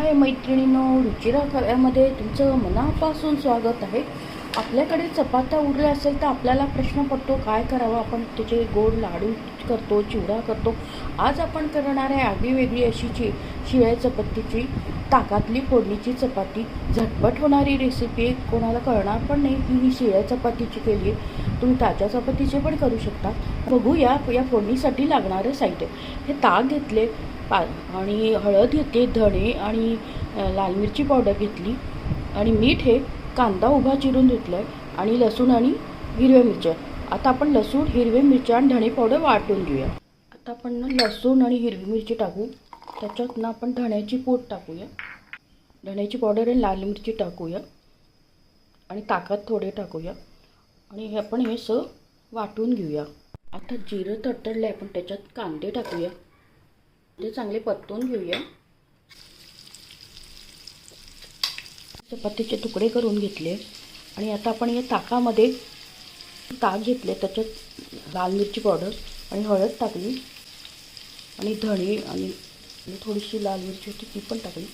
हाय मैत्रिणींनो, रुचिरा खव्यामध्ये तुमचं मनापासून स्वागत आहे. आपल्याकडे चपात्या उरल्या असेल तर आपल्याला प्रश्न पडतो काय करावं. आपण त्याचे गोड लाडू करतो, चिवडा करतो. आज आपण करणार आहे आगळीवेगळी अशी शिळ्या चपातीची ताकातली फोडणीची चपाती. झटपट होणारी रेसिपी आहे, कोणाला कळणार पण नाही की ही शिळ्या चपातीची केली आहे. तुम्ही ताज्या चपातीचे पण करू शकता. बघूया या फोडणीसाठी लागणारे साहित्य. हे ताक घेतले आणि हळद घेते, धणे आणि लाल मिरची पावडर घेतली आणि मीठ. हे कांदा उभा चिरून घेतला आहे आणि लसूण आणि हिरव्या मिरच्या. आता आपण लसूण, हिरव्या मिरच्या आणि धणे पावडर वाटून घेऊया. आता आपण लसूण आणि हिरवी मिरची टाकू. त्याच्यात ना आपण धण्याची पूड टाकूया, धण्याची पावडर आणि लाल मिरची टाकूया आणि ताकात थोडे टाकूया आणि हे आपण हे असं वाटून घेऊया. आता जिरं तडतडलं आहे, आपण त्याच्यात कांदे टाकूया, ते चांगले परतून घेऊया. चपातीचे तुकडे करून घेतले आणि आता आपण या ताकामध्ये ताक घेतले, त्याच्यात लाल मिरची पावडर आणि हळद टाकली आणि धणे आणि थोडीशी लाल मिरची होती ती पण टाकली.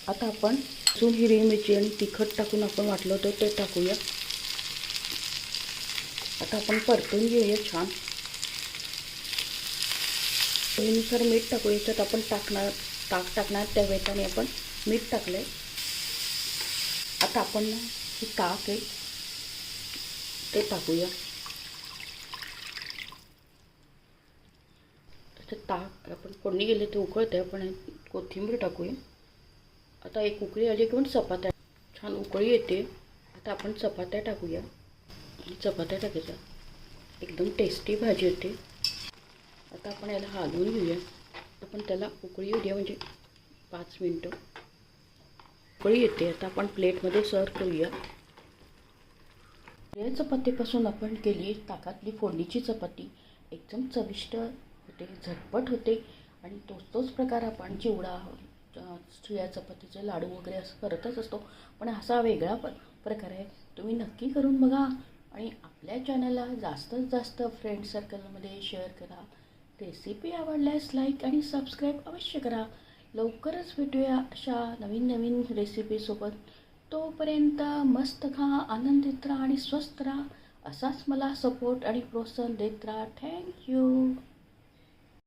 आता आपण लसूण, हिरवी मिरची आणि तिखट टाकून आपण वाटलं होतं ते टाकूया. आता आपण परतून घेऊया छान. चवीनुसार मीठ टाकू. याच्यात आपण ताक टाकणार त्या वेळेने आपण मीठ टाकलंय. आता आपण हे ताक आहे ते टाकूया. त्याच्यात ताक आपण फोडणी गेले ते उकळते, आपण कोथिंबीर टाकूया. आता एक उकळी आली की चपात्या छान उकळी येते. आता आपण चपात्या टाकूया. चपात्या टाकायच्या, एकदम टेस्टी भाजी होते. आता आपण याला हलवून घेऊया. आपण त्याला उकळी येऊ द्या, म्हणजे 5 मिनटं उकळी येते. आता आपण प्लेटमध्ये सर्व करूया. या चपातीपासून आपण केली ताकातली फोडणीची चपाती. एकदम चविष्ट होते, झटपट होते आणि तोच प्रकार आपण चिवडा, शिळ्या चपातीचे लाडू वगैरे असं करतच असतो, पण असा वेगळा प्रकार आहे. तुम्ही नक्की करून बघा आणि आपल्या चॅनलला जास्तीत जास्त फ्रेंड सर्कलमध्ये शेअर करा. रेसिपी आवडल्यास लाईक आणि सबस्क्राईब अवश्य करा. लवकरच भेटूया अशा नवीन रेसिपीसोबत. तोपर्यंत मस्त खा, आनंदित राहा आणि स्वस्थ राहा. असाच मला सपोर्ट आणि प्रोत्साहन देत राहा. थँक्यू.